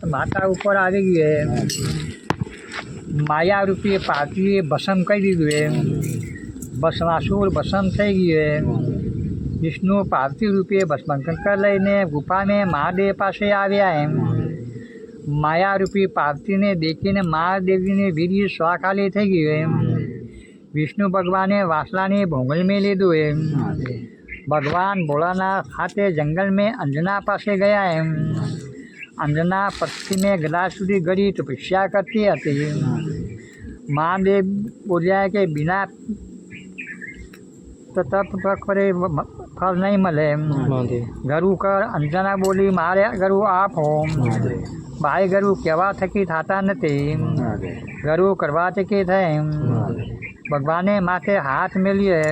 માતા ઉપર આવી ગયું હે, માયા રૂપી પાર્થીએ ભસમ કરી દીધું હે, ભસ્માસુર ભસમ થઈ ગયું હે। વિષ્ણુ પાર્થિવ રૂપે ભસ્માંકર લઈને ગુફા में મહાદેવ પાસે આવ્યા એમ। માયા રૂપી પાર્થિવને દેખીને મહાદેવજીને વીર્ય સ્વાખાલી થઈ ગયું એમ। વિષ્ણુ ભગવાને વાસલાની ભોંગલ में લીધું એમ। ભગવાન ભોળાનાથ સાથે જંગલ में અંજના પાસે ગયા એમ। અંજના પક્ષી में ગલા સુધી ગળી તપસ્યા કરતી હતી। મહાદેવ બોલ્યા કે બિના તપ કરે ફળ નહીં મળે। ગરુ કર અંજના બોલી મારે ગરુ આપો। ભાઈ ગરુ કહેવા થકી થતા નથી, ગરુ કરવા થકી થાય। ભગવાને માથે હાથ મેલ્યો,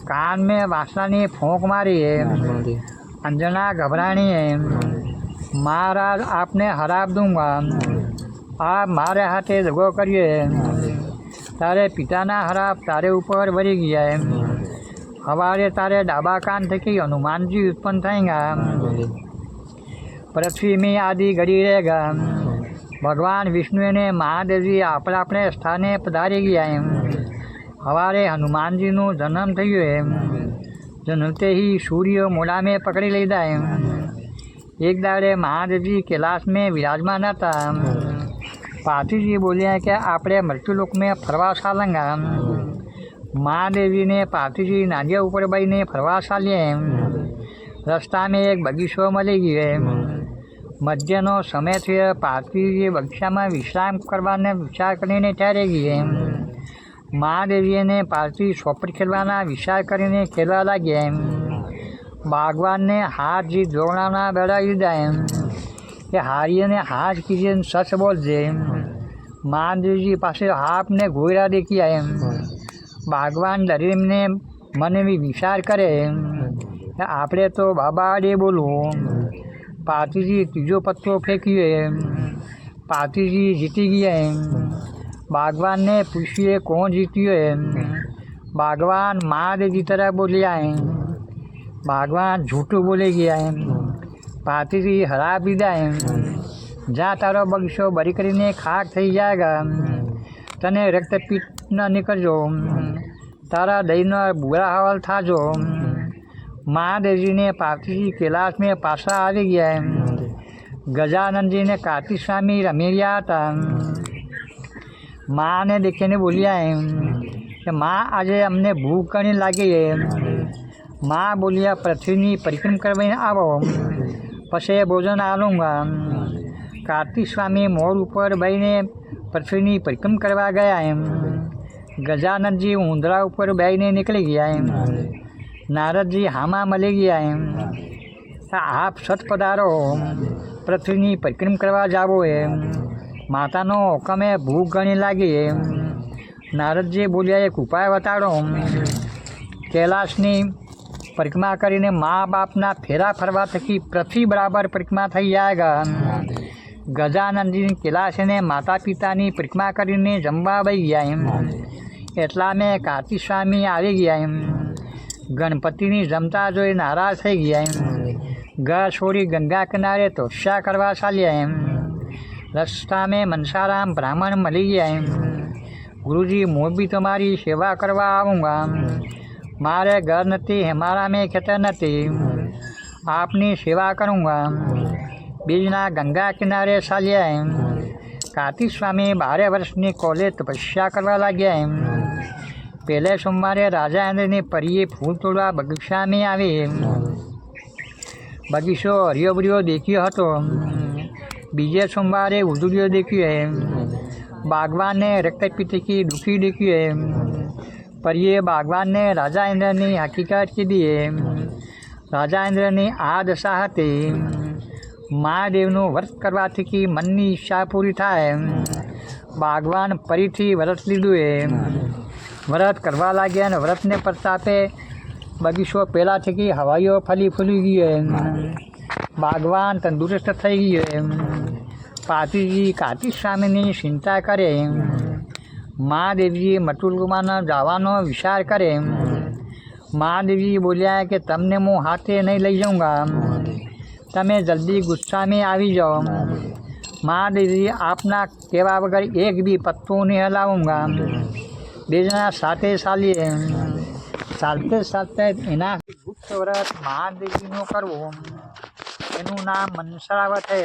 કાન में વાસણાની ફોંક મારી। અંજના ઘબરાણી, महाराज आपने हराब दूंगा, आप मारे हाथे दगो करिए, तारे पिताना हराब तारे ऊपर वरी गया है। हवारे तारे डाबा कान थकी हनुमान जी उत्पन्न थएगा, पृथ्वी में आदि घड़ी रहेगा। भगवान विष्णु ने महादेव जी अपने अपने स्थाने पधारी गया है। हवारे हनुमान जी नो जन्म थयो है। जन्मते ही सूर्य मोड़ा में पकड़ी लीधा है। एक दाड़े महादेव जी कैलाश में विराजमान था। पार्थी जी बोलिया कि आपणे मृत्युलोक में फरवा चालेंगा। महादेव जी ने पार्थी जी नादिया ऊपर बैठने फरवा चालिए। रस्ता में एक बगीचो मળી गयो। मध्यनो समय थयो। पार्थी जी बगीचा में विश्राम करवाने विचार करीने ठहरी गए। महादेव जी ने पार्थी सोपट खेलवाना विचार करीने खेलवा लाग्या। भगवान ने हाथ जी जोड़ना बेड़ा दीधा कि हारिए ने हाथ कीजिए सच बोलजे। महादेव जी पास हाथ ने घोड़ा देखी आए। भगवान डरी ने मन में विचार करे कि आपणे तो बाबा आड़े बोलू। पार्थी जी तीजो पत्तो फेंकिए। पार्थी जी जीती गए। भगवान ने पूछिए कौन जीत्यो है। भगवान महादेव जी तरह बोलिया है। भगवान झूठू बोले गया है। पार्थी जी हरा दीधा है। जा तारो बगीचो बरी करीने खाक थई जाएगा, तने रक्तपीत न निकलजो, तारा दहीनो बुरा हाल थाजो। महादेव जी ने पार्थी जी कैलाश में पासा आ गया है। गजानंद जी ने कार्तिक स्वामी रमी रहा था। माँ ने देखीने बोलिया है कि माँ आजे अमने भूख घणी लागी है। माँ बोलिया पृथ्वी परिक्रम करवाने आवो, पछे भोजन आलूँगा। कार्तिक स्वामी मोर ऊपर बैठने पृथ्वी परिक्रम करवा गया है। गजानंद जी ऊंधरा ऊपर बैठने निकली गया है। नारद जी हामा मली गया है। आप सत पधारो, पृथ्वी परिक्रम करवा जावो है। मातानो हुकम है, भूख घणी लागी है। नारद जी बोलिया एक उपाय बताड़ो। कैलाशनी परिक्रमा करीने माँ बापना फेरा फरवा थकी पृथ्वी बराबर परिक्रमा थई जाएगा। गजानंद जी कैलाश ने माता पितानी परिक्रमा करीने जमवा बई गया है। एटला में कार्तिक स्वामी आई गया है। गणपतिनी जमता जोई नाराज थई गया है। घर छोड़ी गंगा किनारे तपस्या करवा चाल्या है। रस्ता में मनसाराम ब्राह्मण मળી गया है। गुरुजी मैं भी तुम्हारी सेवा करवा आऊँगा। मारे घर नहीं, हमारा में खेतर नहीं, आपनी सेवा करूँगा। बीजना गंगा किनारे चाल्या है। कार्तिक स्वामी 12 वर्षनी कोले तपस्या करवा लाग्या है। पहले सोमवारे राजा इंद्रनी परीए फूल तोड़वा बगीचा में आवी। बगीचो हरियो भरियो देख्यो हतो। बीजे सोमवारे उजड़ियो देख्यो है। भगवान ने रक्तपित्त की दुखी देख्यो है। पर ये भगवान ने राजा इंद्रनी हकीकत कीधी है। राजा इंद्रनी आ दशा हती। महादेवનું વ્રત કરવાથી મનની ઈચ્છા પૂરી થાય। ભગવાન ફરીથી વ્રત લીધું એ વ્રત કરવા લાગ્યા અને વ્રતને પ્રતાપે બગીચો પહેલાંથી હવાઈઓ ફલી ફૂલી ગયો। ભગવાન તંદુરસ્ત થઈ ગયો। પાર્થીજી કાર્તિક સ્વામીની ચિંતા કરે। મહાદેવજી મટુલમાં જવાનો વિચાર કરે। મહાદેવજી બોલ્યા કે તમને હું હાથે નહીં લઈ જાઉંગા। તમે જલ્દી ગુસ્સામાં આવી જાઓ। મહાદેવજી આપના કહેવા વગર એક બી પત્તું નહીં હલાવુંગા। બે જણા સાથે ચાલીએ, ચાલતે ચાલતે એના ગુપ્ત વ્રત મહાદેવજીનું કરવું, એનું નામ મનસાવત છે।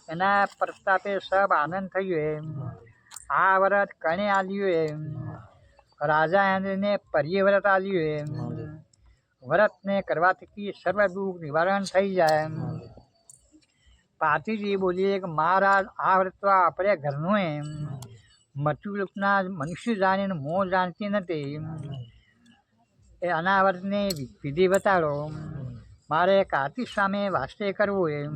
એના પ્રતાપે સબ આનંદ થયો। આ વ્રત કણે આલ્યું, રાજા એને પરિવ્રત આલ્યું। વ્રતને કરવાથી સર્વ દુઃખ નિવારણ થઈ જાય। પાર્થિવજી બોલીએ કે મહારાજ આ વ્રત તો આપણે ઘરનું મૃત્યુરૂપના મનુષ્ય જાણીને મોં જાણતી નથી, એ અનાવરતની વિધિ બતાડો, મારે કાર્તિક સામે વાસ્તે કરવું।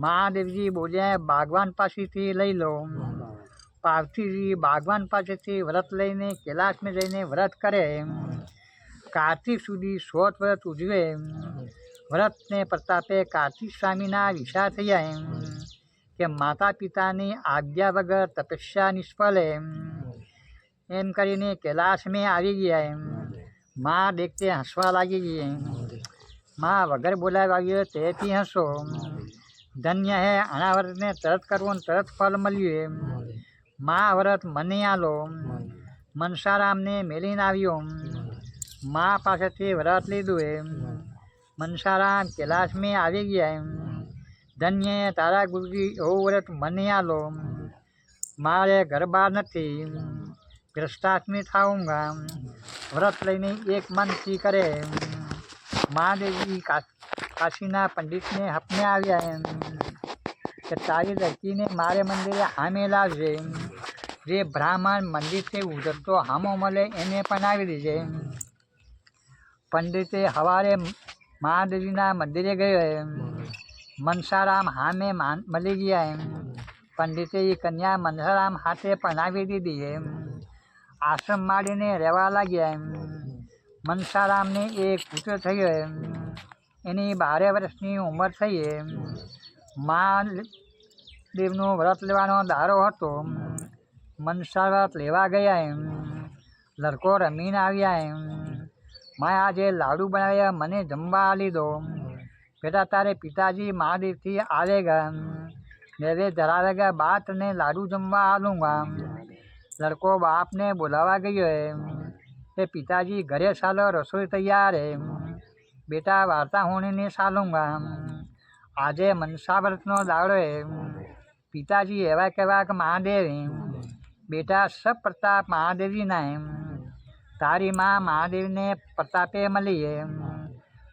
મહાદેવજી બોલ્યા ભગવાન પાસેથી લઈ લો। પાર્થિવજી ભગવાન પાસેથી વ્રત લઈને કૈલાસમાં જઈને વ્રત કરે। કાર્તિક સુધી 100 વ્રત ઉજવે। વ્રતને પ્રતાપે કાર્તિક સ્વામીના વિચાર થયા કે માતા પિતાની આજ્ઞા વગર તપસ્યા નિષ્ફળ, એમ કરીને કૈલાસમાં આવી ગયા। મા દેખતે હસવા લાગી ગઈ। મા વગર બોલાવ્યા આવ્યો તેથી હસો। ધન્ય હે અનાવ્રતને તરત કરવો ને તરત ફળ મળ્યું। મા વ્રત મને આલો। મનસારામને મેલીને આવ્યો। મા પાસેથી વ્રત લીધું। મનસારામ કૈલાસમાં આવી ગયા। ધન્ય તારા ગુરુજી એવું વ્રત મને આલો, મારે ઘર બહાર નથી, ગ્રસ્તાશ્રમી થાઉંગા। વ્રત લઈને એક મનથી કરે। મહાદેવજી કાશીના પંડિતને હપને આવ્યા કે તારી લડકીને મારે મંદિરે હામે લાવજે। જે બ્રાહ્મણ મંદિરથી ઉતરતો હામો મળે એને પણ આવી દેજે। પંડિતે સવારે મહાદેવજીના મંદિરે ગયો। મનસારામ હામે મળી ગયા। પંડિતે એ કન્યા મનસારામ હાથે પરણાવી દીધી। આશ્રમ માંડીને રહેવા લાગ્યા। મનસારામને એક પુત્ર થયો। એની 12 વર્ષની ઉંમર થઈ। મહાદેવનું વ્રત લેવાનો દારો હતો। મનસા વ્રત લેવા ગયા। લડકો રમીને આવ્યા। મેં આજે લાડુ બનાવ્યા, મને જમવા આલી દો। બેટા તારે પિતાજી મહાદેવથી આવેગા, નૈવેદ્ય ધરાવેગા બાદ તને લાડુ જમવા આલુંગા। લડકો બાપને બોલાવા ગયો કે પિતાજી ઘરે ચાલો, રસોઈ તૈયાર है, બેટા વાર્તા હોણીને ચાલુંગા। આજે મનસા વ્રતનો દાડો है। પિતાજી એવા કહેવા કે મહાદેવ બેટા સબ પ્રતાપ મહાદેવજીના। તારી માં મહાદેવને પ્રતાપે મળી।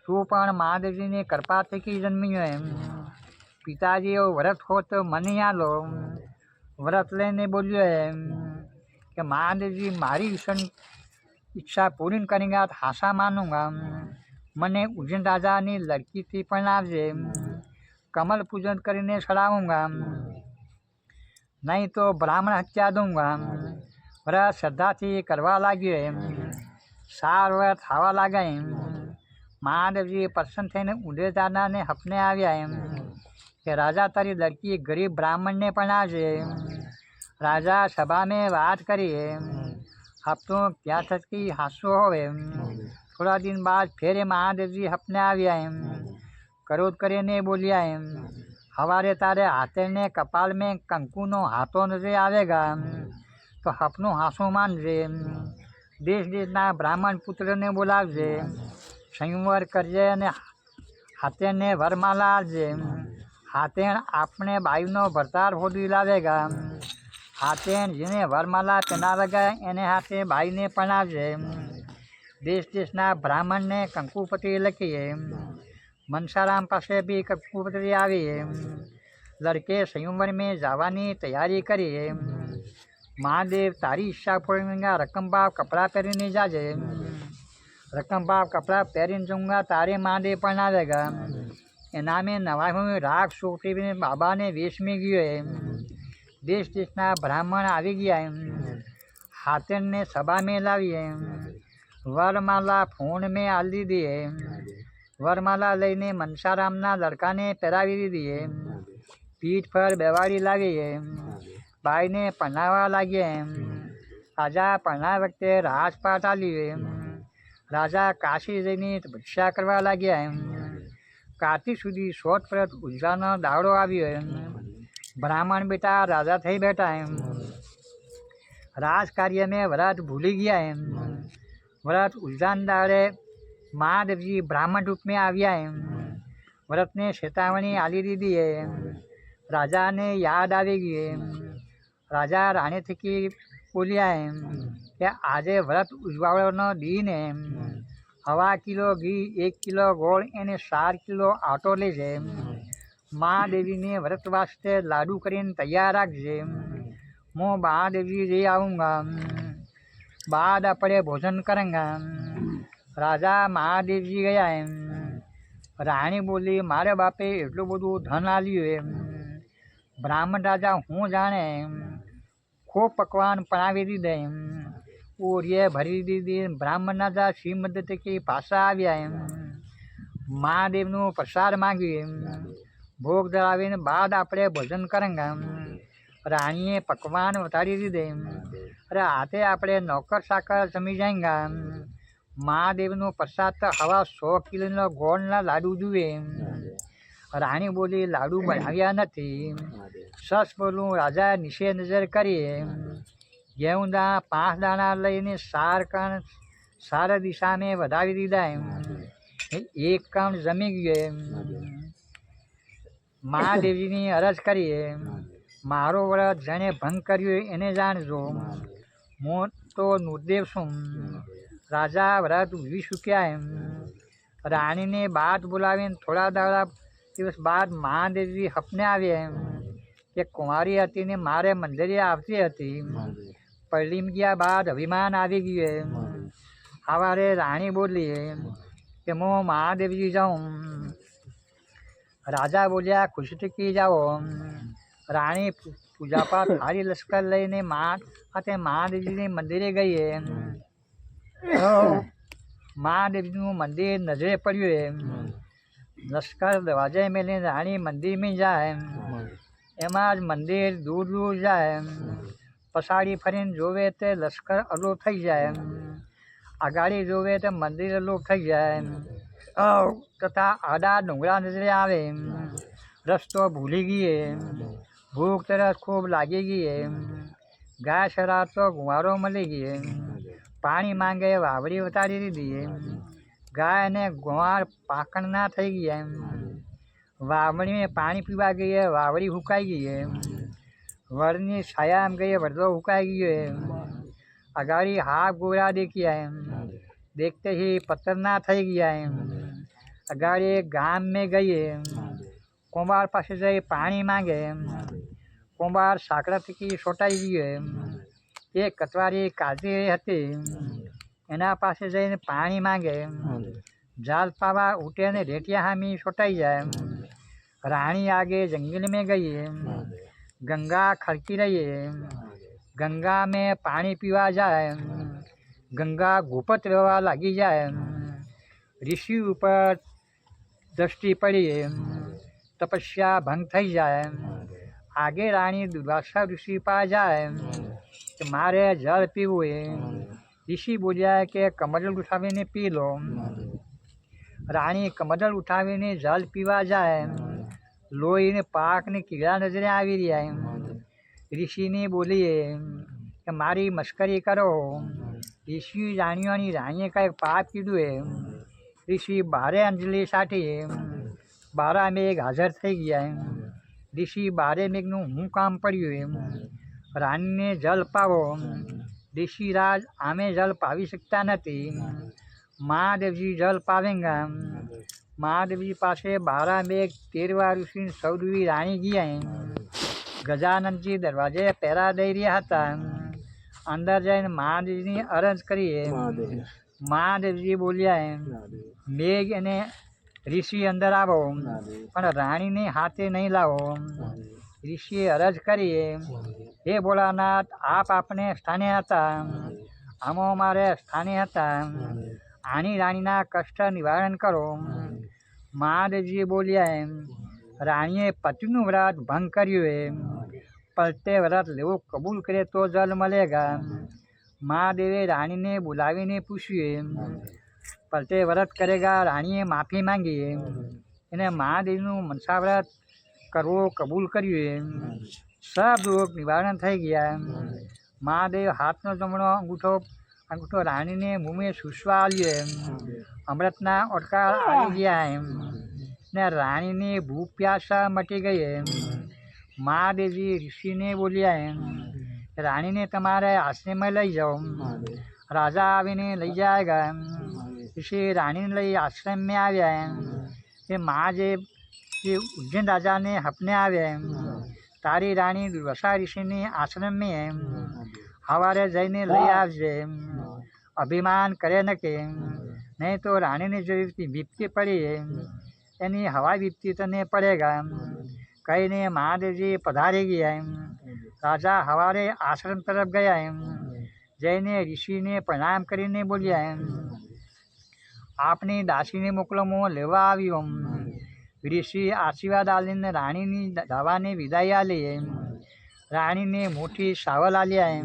તું પણ મહાદેવજીની કૃપાથી જન્મ્યો। પિતાજી એવું વ્રત હો તો મને આલો। વ્રત લઈને બોલ્યો કે મહાદેવજી મારી ઈચ્છા પૂરી કરેંગા તો હાસા માનूंगा। મને ઉજ્જૈન રાજાની લડકીથી પણ આવજે। કમલ પૂજન કરીને ચડાऊंगा, નહીં તો બ્રાહ્મણ હત્યા दूंगा। વ્રત શ્રદ્ધાથી કરવા લાગ્યો। 4 વ્રત થવા લાગ્યા। મહાદેવજી પ્રસન્ન થઈને ઉદય દાદાને હપને આવ્યા કે રાજા તારી લડકી ગરીબ બ્રાહ્મણને પણ આવજે। રાજા સભામાં વાત કરી। હપ્તો ક્યાં થકી હાસો હોવે। થોડા દિન બાદ ફેરે મહાદેવજી હપને આવ્યા। ક્રોધ કરીને બોલ્યા સવારે તારે હાથેને કપાળ में કંકુનો હાથો નજરે આવેગા તો હપનું હાસું માનજે। દેશ દેશના બ્રાહ્મણ પુત્રને બોલાવજે, સંવર કરજે અને હાથેને વરમાલા આપજે। હાથેણ આપણે બાયુનો ભરતાર હોડી લાવેગા। હાથેણ જેને વરમાલા પહેરાવેગા એને હાથે બાઈને પરણાવજે। દેશ દેશના બ્રાહ્મણને કંકુપતિ લખીએ। મનસારામ પાસે બી કંકુપતિ આવી। લડકે સંયમવર में જવાની તૈયારી કરી। મહાદેવ તારી ઈચ્છા પૂર્ણિંગા રકમ ભાવ કપડાં પહેરીને જાજે। રકમ ભાવ કપડાં પહેરીને જऊंगा તારે મહાદેવ પરણાવેગા। એના મેં નવા રાગ સોટીને બાબાને વેશ में ગયો। દેશ દેશના બ્રાહ્મણ આવી ગયા। હાથેણને સભા में લાવીએ। વરમાલા ફોન में આલી દીધી। વરમાલા લઈને મનસારામના લડકાને પહેરાવી દીધી। પીઠ પર બેવાડી લાવી। બાઈને પરણાવવા લાગ્યા। રાજા પરણાવ વખતે રાજપાટ આલ્યું। રાજા કાશી જઈને ભિક્ષા કરવા લાગ્યા। કાર્તિક સુધી શોધ પરત ઉજવાનો દાડો આવ્યો એમ બ્રાહ્મણ બેટા રાજા થઈ બેઠા એમ રાજકાર્ય મેં વ્રત ભૂલી ગયા એમ વ્રત ઉજવાન દાડે મહાદેવજી બ્રાહ્મણ રૂપ में આવ્યા એમ વ્રતને ચેતવણી આલી દીધી એમ રાજાને યાદ આવી ગઈ એમ રાજા રાણી થકી બોલ્યા એમ કે આજે વ્રત ઉજવાવાનો દિન એમ 1.5 કિલો ઘી 1 કિલો ગોળ એને 4 કિલો આટો લેજે એમ મહાદેવીને વ્રત વાસ્તે લાડુ કરીને તૈયાર રાખજે એમ હું મહાદેવજી જઈ આऊँगा बाद આપણે ભોજન કરેંગા રાજા મહાદેવજી ગયા એમ રાણી બોલી મારે બાપે એટલું બધું ધન આલ્યું એમ બ્રાહ્મણ રાજા હું જાણે એમ ખૂબ પકવાન બનાવી દીધા એમ ઓરીએ ભરી દીધી બ્રાહ્મણ રાજા શ્રીમદ થકી પાછા આવ્યા એમ મહાદેવનું પ્રસાદ માંગ્યું એમ ભોગ ધરાવીને બાદ આપણે ભોજન કરેંગા રાણીએ પકવાન ઉતારી દીધે એમ અરે આતે આપણે નોકર સાકર જમી જાયંગા મહાદેવનો પ્રસાદ તો હવા 100 કિલોના ગોળના લાડુ જુએ એમ રાણી બોલી લાડુ બનાવ્યા નથી સસ બોલું રાજા નીચે નજર કરીએ ઘેઉં દાણા 5 દાણા લઈને 4 કણ 4 દિશા મેં વધાવી દીધા એમ 1 કણ જમી ગયો એમ મહાદેવજીની અરજ કરીએ મારો વ્રત જેણે ભંગ કર્યું એને જાણજો હું તો નિર્દેવ છું રાજા વ્રત ઉજવી ચૂક્યા એમ રાણીને બાદ બોલાવીને થોડા દાડા દિવસ બાદ મહાદેવજી સપને આવ્યા એમ કે કુંવારી હતી ને મારે મંદિરે આવતી હતી પરલીમ ગયા બાદ અભિમાન આવી ગયું એમ સવારે રાણી બોલી એમ કે હું મહાદેવજી જાઉં રાજા બોલ્યા ખુશ થકી જાઓ રાણી પૂજાપાઠ હારી લશ્કર લઈને મહાદેવજીને મંદિરે ગઈ એમ મહાદેવજીનું મંદિર નજરે પડ્યું એમ લશ્કર દરવાજે મેલીને રાણી મંદિરમાં જાય એમાં જ મંદિર દૂર દૂર જાય પછાડી ફરીને જોવે તે લશ્કર અલોપ થઈ જાય આગાડી જોવે તો મંદિર અલોપ થઈ જાય તથા આડા ડુંગરા નજરે આવે રસ્તો ભૂલી ગઈ ભૂખ તરસ ખૂબ લાગી ગઈ ગાય શરાતો ગુવારો મળી ગઈ પાણી માંગે વાવડી ઉતારી દીધી ગાય અને ગુવાર પાકણના થઈ ગયા વાવડીમાં પાણી પીવા ગઈ વાવડી હુકાઈ ગઈ વરની છાયામાં ગઈ વરદો હુકાઈ ગયો આગાડી હાફ ગોરા દેખ્યા देखते ही पत्थरना થઈ ગયા અગાડી એક ગામ में ગઈ કુંભાર પાસે જઈ પાણી માંગે કુંભાર સાંકડા થકી છોટાઈ ગયો એ કતવારી કાઢી હતી એના પાસે જઈને પાણી માંગે જાલ પાવા ઉઠે ને રેટિયા હામી છોટાઈ જાય રાણી આગે जंगल में गई गंगा खड़की रही गंगा में पानी पीवा जाए गंगा घूपत रहवा लगी जाए ऋषि ऊपर दृष्टि पड़ी तपस्या भंग थी जाए आगे रानी दुर्वासा ऋषि पा जाए कि मारे जल पीवू ऋषि बोलिया कि कमंडल उठावीने पी लो रानी कमंडल उठावीने जल पीवा जाए लोही ने पाक ने कीड़ा नजरे आवी रहा ऋषि ने बोली कि मारी मस्करी करो ऋषि राणियों राणीए का एक पाप कीधु ऋषि 12 अंजलि साटी 12 मेघ हाजर थी गया ऋषि 12 मेघनु हूँ काम पड़ू रानी ने जल पावो ऋषि राज आमे जल पावी सकता नहीं महादेवजी जल पावेंगा महादेवजी पासे 12 मेघ 13वा ऋषि 14वी राणी गया गजानंद जी दरवाजे पहरा दई रहा था अंदर जाए महादेवजी अरज करी महादेवजी बोलिया मेघ ने ऋषि अंदर आवो पण राणी ने हाथे नहीं लावो ऋषि अरज करी हे भोलानाथ आप अपने स्थाने हता अमो मारे स्थाने हता आनी राणीना कष्ट निवारण करो महादेवजी बोलिया राणीए पतिनु व्रत भंग कर्यु पलटे व्रत लेवो कबूल करे तो जल मलेगा महादेवे रानी ने बुलावीने पूछ्यु पलटे व्रत करेगा राणीए माफ़ी मांगी એને મહાદેવનું મનસાવ્રત કરવો કબૂલ કર્યું. સબ રોગ નિવારણ થઈ ગયા. મહાદેવ હાથનો જમણો અંગૂઠો રાણીને મુમે સુસવા આવ્યો. અમૃતના ઓટકાર આવી ગયા. ને રાણીની ભૂખ પ્યાસા મટી ગઈ. મહાદેવજી ઋષિને બોલ્યા, રાણીને તમારે આશ્રમમાં લઈ જાઓ. રાજા આવીને લઈ જાયગા. ઋષિ રાણીને લઈ આશ્રમમાં આવ્યા. એ મહાદેવ જે ઉજ્જૈન રાજાને હપને આવ્યા, તારી રાણી દુર્વાસા ઋષિની આશ્રમમાં સવારે જઈને લઈ આવજે. અભિમાન કરે ન કે, નહીં તો રાણીની જો વિપત્તિ પડી એની હવા વિપત્તિ તને પડેગા. કહીને મહાદેવજી પધારી ગયા. રાજા સવારે આશ્રમ તરફ ગયા. જઈને ઋષિને પ્રણામ કરીને બોલ્યા, આપની દાસીને મોકલો, હું લેવા આવ્યો. ઋષિ આશીર્વાદ આલીને રાણીની દાવાની વિદાય આલી. રાણીને મોટી સાવલ આલ્યા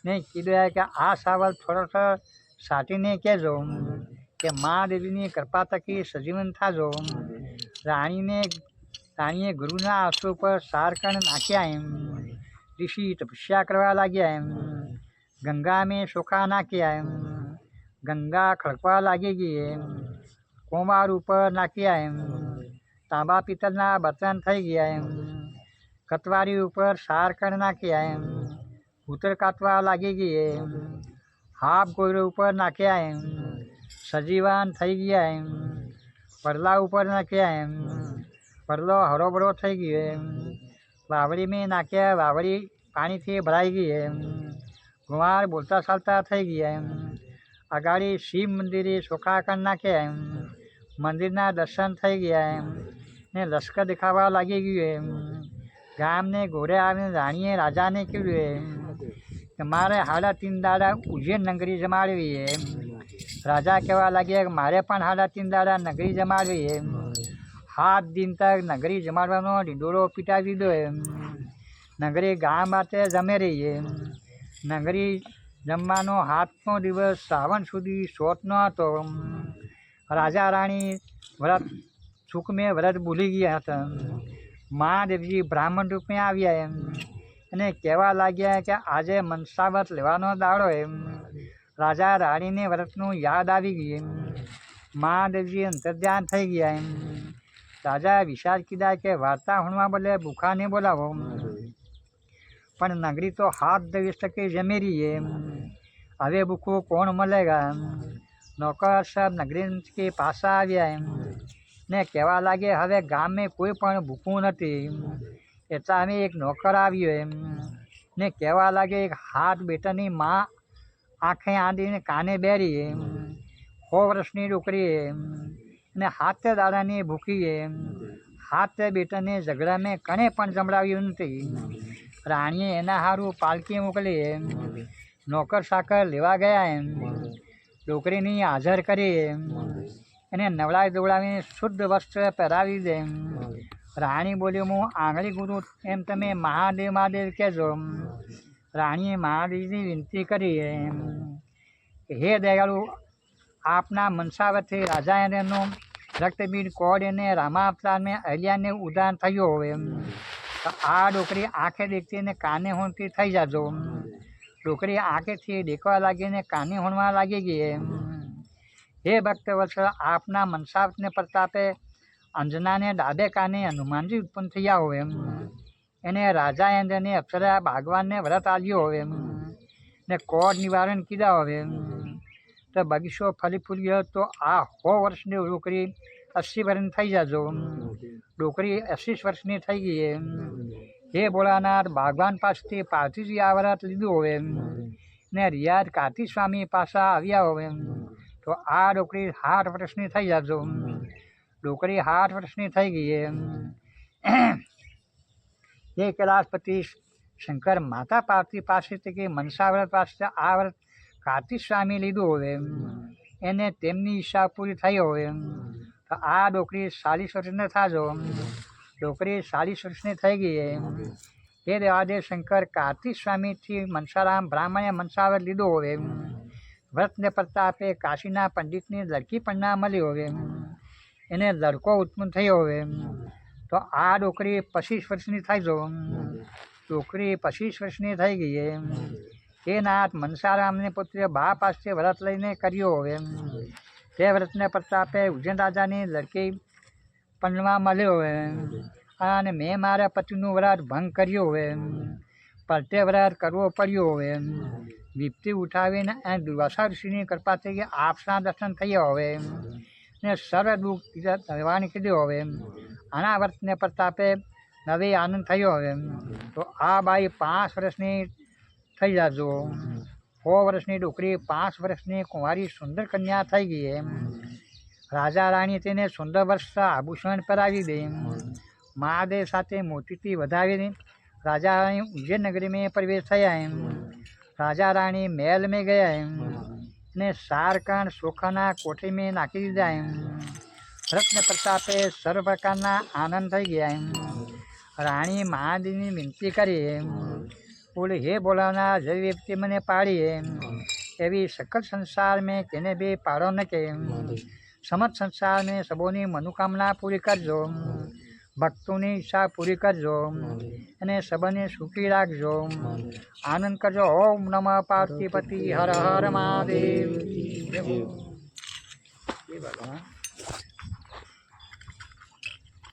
ને કીધું કે આ સાવલ થોડો સાટીને કહેજો કે મહાદેવીની કૃપા થકી સજીવન થાજો. રાણીએ ગુરુના આંસુ પર સારકણ નાખ્યા. ઋષિ તપસ્યા કરવા લાગ્યા. ગંગા મેં ચોખા નાખ્યા. ગંગા ખડકવા લાગી ગઈ. કુંવાર ઉપર નાખ્યા. તાંબા પિત્તળના બર્તન થઈ ગયા. કતવારી ઉપર સારકણ નાખ્યા. ઉતર કાતવા લાગી ગઈ. હાફ ગોયરો ઉપર નાખ્યા. સજીવન થઈ ગયા. પરલા ઉપર નાખ્યા. પરલો હરોબરો થઈ ગયો. વાવડી મેં નાખ્યા. વાવડી પાણીથી ભરાઈ ગઈ. કુંવાર બોલતા ચાલતા થઈ ગયા. અગાડી શિવ મંદિરે ચોખા કરી નાખ્યા. મંદિરના દર્શન થઈ ગયા ને લશ્કર દેખાવા લાગી ગયું. ગામને ઘોડે આવીને રાણીએ રાજાને કીધું કે મારે 3.5 દાડા ઉજ્જૈન નગરી જમાડવી. રાજા કહેવા લાગ્યા કે મારે પણ 3.5 દાડા નગરી જમાડવી. 7 દિન તક નગરી જમાડવાનો ઢીંડોળો પીટાવી દીધો. નગરી ગામ માટે જમે રહી. નગરી જમવાનો 7મો દિવસ શ્રાવણ સુધી શોધનો હતો. રાજા રાણી સુખમે વ્રત ભૂલી ગયા હતા. મહાદેવજી બ્રાહ્મણ રૂપે આવ્યા અને કહેવા લાગ્યા કે આજે મનસાવ્રત લેવાનો દાડો. રાજા રાણીને વ્રતનું યાદ આવી ગયું. મહાદેવજી અંતર્ધ્યાન થઈ ગયા. રાજા વિચાર કીધા કે વાર્તા હોણવા બદલે ભૂખાને બોલાવો. પણ નગરી તો 7 દિવસ તકે જમી રહી. હવે ભૂખું કોણ મળેગા. નોકર સાહેબ નગરી કે પાછા આવ્યા ને કહેવા લાગે હવે ગામમાં કોઈ પણ ભૂખું નથી. એટલા અમે એક નોકર આવ્યો ને કહેવા લાગે એક 7 બેટાની માં આંખે આંધીને કાને બેરી. 100 વર્ષની છોકરી ને 7 દાડાની ભૂખી. 7 બેટાને ઝઘડામાં કણે પણ જમડાવ્યું નથી. રાણીએ એના સારું પાલકી મોકલી. નોકર સાકર લેવા ગયા. છોકરીની હાજર કરી. એને નવડાવી દોડાવીને શુદ્ધ વસ્ત્ર પહેરાવી દે. રાણી બોલી, હું આંગળી ગુરુ એમ તમે મહાદેવ મહાદેવ કહેજો. રાણીએ મહાદેવની વિનંતી કરી, હે દયાળુ, આપના મનસાવરથી રાજા એનો રક્તબીજ કોડ એને રામાવતારને અહિલ્યાને ઉદાન થયો હોય. તો આ છોકરી આંખે દેખતી ને કાને હોણતી થઈ જાજો. છોકરી આંખેથી દેખવા લાગીને કાને હોણવા લાગી ગઈ. હે ભક્તવત્સલ, આપના મનસાવતને પ્રતાપે અંજનાને ડાબે કાને હનુમાનજી ઉત્પન્ન થયા હોય. એને રાજા એને અપ્સરા ભગવાનને વ્રત આલ્યો હોય ને કોડ નિવારણ કીધા હોય. તો બગીચો ફલી ફૂલ્યો તો આ 100 વર્ષની છોકરી 80 વર્ષની થઈ જાજો. છોકરી 80 વર્ષની થઈ ગઈ. હે ભોળાનાથ, ભગવાન પાસેથી પાર્થીજી આ વ્રત લીધું હોય ને રિયાદ કાર્તિક સ્વામી પાસા આવ્યા હોય તો આ છોકરી 60 વર્ષની થઈ જાજો. છોકરી 60 વર્ષની થઈ ગઈ. હે કૈલાસપતિ શંકર, માતા પાર્વતી પાસેથી કે મનસાવ્રત પાસે આ વ્રત કાર્તિક સ્વામી લીધું હોય એને તેમની ઈચ્છા પૂરી થઈ હોય તો આ છોકરી 40 વર્ષની થાજો. છોકરી 40 વર્ષની થઈ ગઈ. હે દેવાદેવ શંકર, કાર્તિક સ્વામીથી મનસારામ બ્રાહ્મણે મનસાવ્રત લીધું હોય. વ્રતને પ્રતાપે કાશીના પંડિતની લડકી પણ ના મળી હોય. એને લડકો ઉત્પન્ન થયો હવે તો આ છોકરી 25 વર્ષની થઈ જો છોકરી 25 વર્ષની થઈ ગઈ એ નાથ મનસારામને પુત્રે બા પાસે વ્રત લઈને કર્યો હવે તે વ્રતને પ્રતાપે ઉજ્જૈન રાજાની લડકી પંડવા મળ્યો હવે અને મેં મારા પતિનું વ્રત ભંગ કર્યો હવે પલટે વ્રત કરવો પડ્યો હવે વિપત્તિ ઉઠાવીને દુર્વાસા ઋષિની કૃપાથી આપના દર્શન થયા હવે ને સર્વ દુઃખ રહેવાની કીધું હવે આના વ્રતને પ્રતાપે નવી આનંદ થયો હવે તો આ બાઈ 5 વર્ષની થઈ જાજો 100 વર્ષની છોકરી 5 વર્ષની કુંવારી સુંદર કન્યા થઈ ગઈ રાજા રાણી તેને સુંદર વર્ષ આભૂષણ પહેરાવી દે મહાદેવ સાથે મોતીથી વધાવીને રાજા રાણી ઉજ્જૈન નગરી में प्रवेश થયા રાજા રાણી મહેલ में ગયા ને સારકણ સોખાના કોઠી में નાખી દીધા રત્ન પ્રતાપે સર્વ પ્રકારના આનંદ થઈ ગયા રાણી મહાદેવની વિનંતી કરી બોલે હે બોલાવનાર જે વ્યક્તિ મને પાડી એવી સકલ સંસાર में કેને भी પાડો ન કે સમત સંસાર में સબોની મનોકામના પૂરી કરજો ભક્તોની ઈચ્છા પૂરી કરજો અને સબને સુખી રાખજો આનંદ કરજો ઓમ નમઃ પાર્વતીપતિ હર હર મહાદેવ.